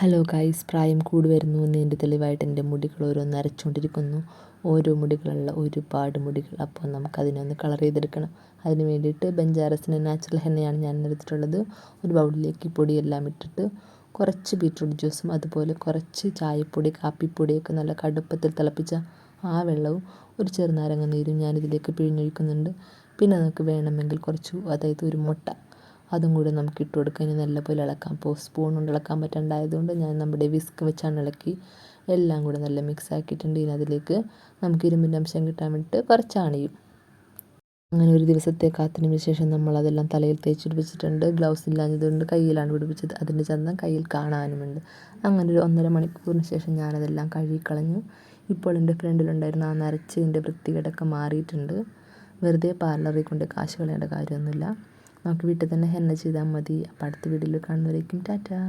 Hello guys, പ്രായം കൂടി വരുന്നു എന്നതിൻ്റെ തെളിവായിട്ട് എൻ്റെ മുടികൾ ഓരോന്ന് നരച്ചുകൊണ്ടിരിക്കുന്നു. ഓരോ മുടികളുള്ള ഒരുപാട് മുടികൾ. അപ്പോൾ നമുക്കതിനൊന്ന് കളർ ചെയ്തെടുക്കണം. അതിന് വേണ്ടിയിട്ട് ബെഞ്ചാറസിൻ്റെ നാച്ചുറൽ ഹെന്നയാണ് ഞാൻ എടുത്തിട്ടുള്ളത്. ഒരു ബൗളിലേക്ക് പൊടിയെല്ലാം ഇട്ടിട്ട് കുറച്ച് ബീറ്റ്റൂട്ട് ജ്യൂസും അതുപോലെ കുറച്ച് ചായപ്പൊടി കാപ്പിപ്പൊടിയൊക്കെ നല്ല കടുപ്പത്തിൽ തിളപ്പിച്ച ആ വെള്ളവും ഒരു ചെറുനാരങ്ങ നീരും ഞാനിതിലേക്ക് പിഴിഞ്ഞൊഴിക്കുന്നുണ്ട്. പിന്നെ നമുക്ക് വേണമെങ്കിൽ അതായത് ഒരു മുട്ട അതും കൂടെ നമുക്ക് ഇട്ട് കൊടുക്കാം. ഇനി നല്ലപോലെ ഇളക്കാം. അപ്പോൾ സ്പൂൺ കൊണ്ട് ഇളക്കാൻ പറ്റാണ്ടായതുകൊണ്ട് ഞാൻ നമ്മുടെ വിസ്ക് വെച്ചാണ് ഇളക്കി എല്ലാം കൂടെ നല്ല മിക്സ് ആക്കിയിട്ടുണ്ട്. ഇനി അതിലേക്ക് നമുക്ക് ഇരുമ്പിൻ്റെ അംശം കിട്ടാൻ വേണ്ടിയിട്ട് കുറച്ചാണിയും. അങ്ങനെ ഒരു ദിവസത്തെ കാത്തിനു ശേഷം നമ്മളതെല്ലാം തലയിൽ തേച്ചിട്ട് വെച്ചിട്ടുണ്ട്. ഗ്ലൗസ് ഇല്ലാഞ്ഞതുകൊണ്ട് കയ്യിലാണ് പിടിപ്പിച്ചത്. അതിൻ്റെ ചന്തം കയ്യിൽ കാണാനുമുണ്ട്. അങ്ങനെ ഒരു 1.5 മണിക്കൂറിന് ശേഷം ഞാനതെല്ലാം കഴുകിക്കളഞ്ഞു. ഇപ്പോൾ എൻ്റെ ഫ്രണ്ടിലുണ്ടായിരുന്ന ആ നരച്ചതിൻ്റെ വൃത്തികേടൊക്കെ മാറിയിട്ടുണ്ട്. വെറുതെ പാർലറിൽ കൊണ്ട് കാശ് കളയേണ്ട കാര്യമൊന്നുമില്ല. നമുക്ക് വീട്ടിൽ തന്നെ ഹെന്ന ചെയ്താൽ മതി. അപ്പോൾ അടുത്ത വീഡിയോയിൽ കാണുന്നവരേക്കും ടാറ്റാ.